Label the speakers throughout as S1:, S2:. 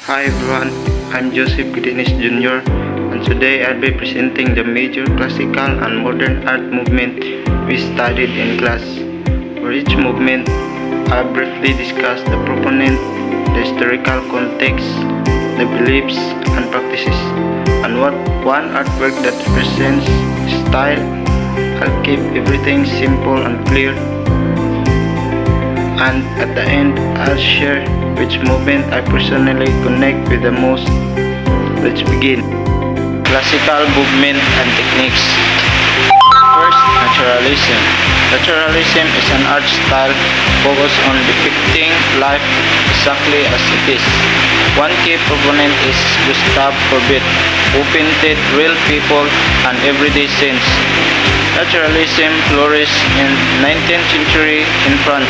S1: Hi everyone, I'm Joseph Gidenis Jr. and today I'll be presenting the major classical and modern art movement we studied in class. For each movement, I'll briefly discuss the proponent, the historical context, the beliefs and practices, and what one artwork that represents style. I'll keep everything simple and clear, and at the end I'll share which movement I personally connect with the most. Let's begin. Classical movement and techniques. First, naturalism. Naturalism is an art style focused on depicting life exactly as it is. One key proponent is Gustave Courbet, who painted real people and everyday scenes. Naturalism flourished in 19th century in France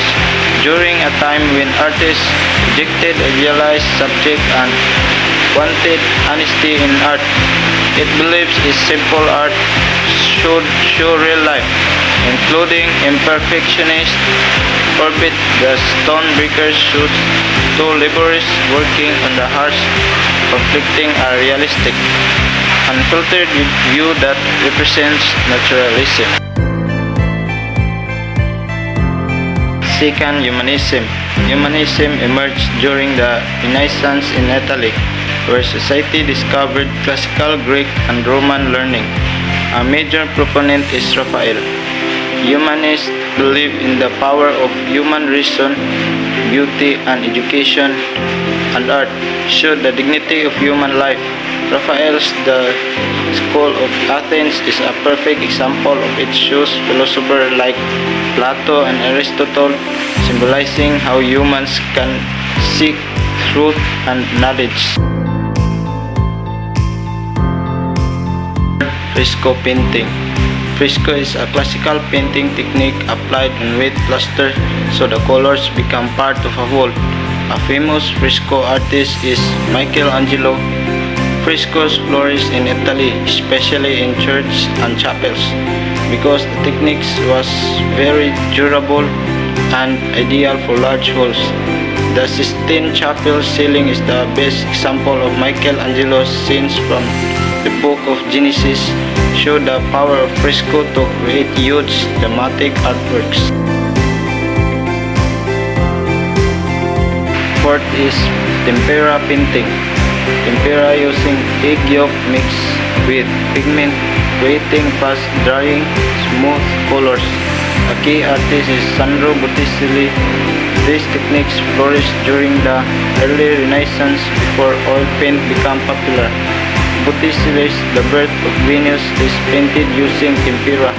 S1: during a time when artists rejected idealized subject and wanted honesty in art. It believes its simple art should show real life, including imperfectionist. Courbet, the Stonebreaker, shows two laborers working on the harsh, conflicting a realistic, unfiltered view that represents naturalism. Second, humanism. Humanism emerged during the Renaissance in Italy, where society discovered classical Greek and Roman learning. A major proponent is Raphael. Humanists believe in the power of human reason, beauty and education, and art showed the dignity of human life. Raphael's The School of Athens is a perfect example of it. Shows philosophers like Plato and Aristotle, symbolizing how humans can seek truth and knowledge. Fresco painting. Fresco is a classical painting technique applied in wet plaster so the colors become part of a whole. A famous fresco artist is Michelangelo. Frescoes flourished in Italy, especially in churches and chapels, because the technique was very durable and ideal for large halls. The Sistine Chapel ceiling is the best example of Michelangelo's scenes from the Book of Genesis, show the power of fresco to create huge dramatic artworks. Fourth is tempera painting. Tempera using egg yolk mixed with pigment, creating fast drying, smooth colors. A key artist is Sandro Botticelli. These techniques flourished during the early Renaissance before oil paint became popular. Botticelli's The Birth of Venus is painted using tempera.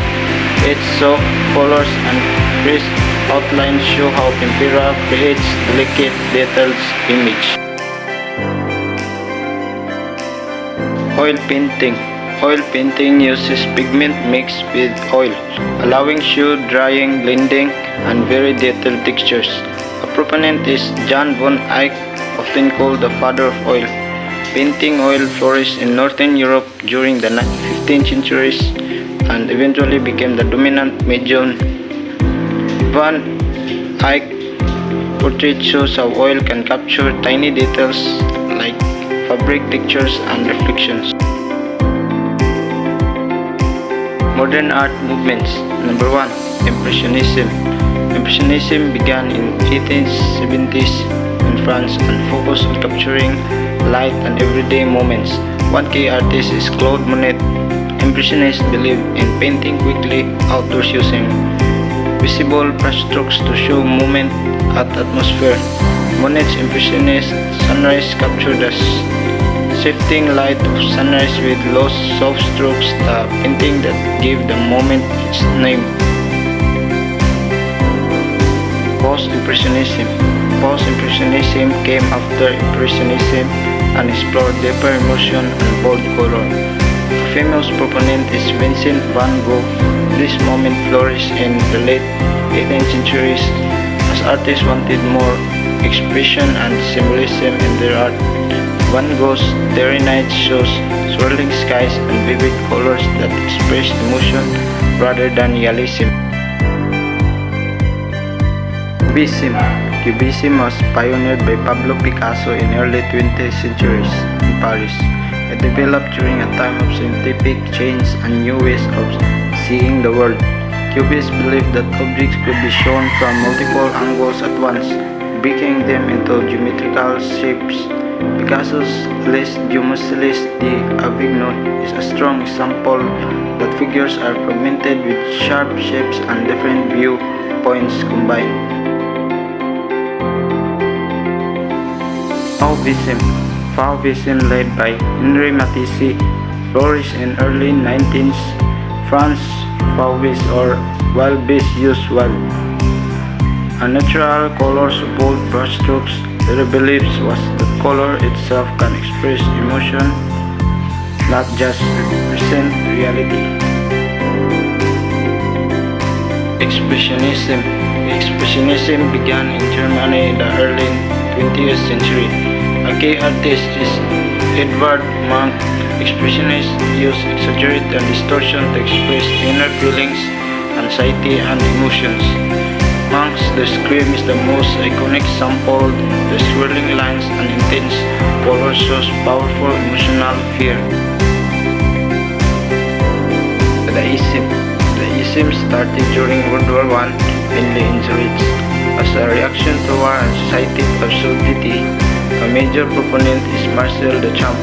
S1: Its soft colors and crisp outlines show how tempera creates delicate details image. Oil painting. Oil painting uses pigment mixed with oil, allowing smooth drying, blending, and very detailed textures. A proponent is Jan van Eyck, often called the father of oil. Painting oil flourished in Northern Europe during the 15th centuries and eventually became the dominant medium. Van Eyck's portrait shows how oil can capture tiny details like fabric textures and reflections. Modern art movements. Number 1. Impressionism. Impressionism began in 1870s in France and focused on capturing light and everyday moments. One key artist is Claude Monet. Impressionists believe in painting quickly outdoors using visible brushstrokes to show movement and atmosphere. Monet's impressionist sunrise captured the shifting light of sunrise with low soft strokes, the painting that gave the moment its name. Post-Impressionism. Post-Impressionism came after Impressionism and explored deeper emotion and bold color. A famous proponent is Vincent van Gogh. This moment flourished in the late 18th centuries as artists wanted more expression and symbolism in their art. Van Gogh's Starry Night shows swirling skies and vivid colors that express emotion rather than realism. Cubism. Cubism was pioneered by Pablo Picasso in early 20th centuries in Paris. It developed during a time of scientific change and new ways of seeing the world. Cubists believed that objects could be shown from multiple angles at once, breaking them into geometrical shapes. Picasso's Les Geometres d'Avignon is a strong example that figures are fragmented with sharp shapes and different viewpoints combined. Fauvism, led by Henri Matisse, flourished in early 19th France. Fauvists or wild beasts use unnatural colors of bold brushstrokes. Their belief was that color itself can express emotion, not just represent reality. Expressionism began in Germany in the early 20th century. A key artist is Edvard Munch. Expressionists use exaggeration and distortion to express inner feelings, anxiety, and emotions. Munch's The Scream is the most iconic example. The swirling lines and intense color shows powerful emotional fear. Dadaism started during World War I, mainly in Zurich, as a reaction to war and society's absurdity. A major proponent is Marcel Duchamp.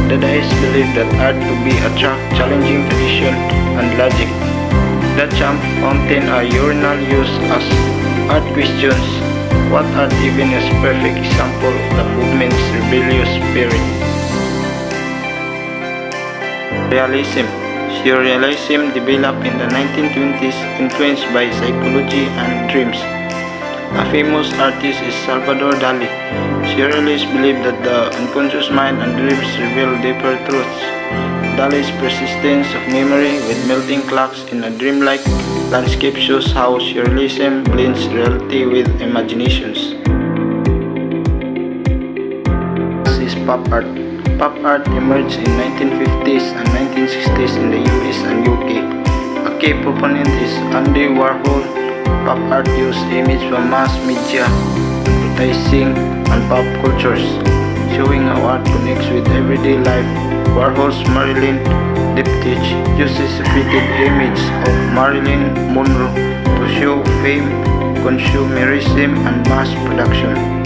S1: Dadaists believed that art could be a track challenging tradition and logic. Duchamp fountain a urinal use as art questions what art even is perfect example of the movement's rebellious spirit. Surrealism developed in the 1920s, influenced by psychology and dreams. A famous artist is Salvador Dali. Surrealists believe that the unconscious mind and dreams reveal deeper truths. Dali's persistence of memory with melting clocks in a dreamlike landscape shows how surrealism blends reality with imaginations. This is pop art. Pop art emerged in 1950s and 1960s in the US and UK. A key proponent is Andy Warhol. Pop art uses images from mass media, advertising, and pop cultures, showing how art connects with everyday life. Warhol's Marilyn diptych uses repeated images of Marilyn Monroe to show fame, consumerism, and mass production.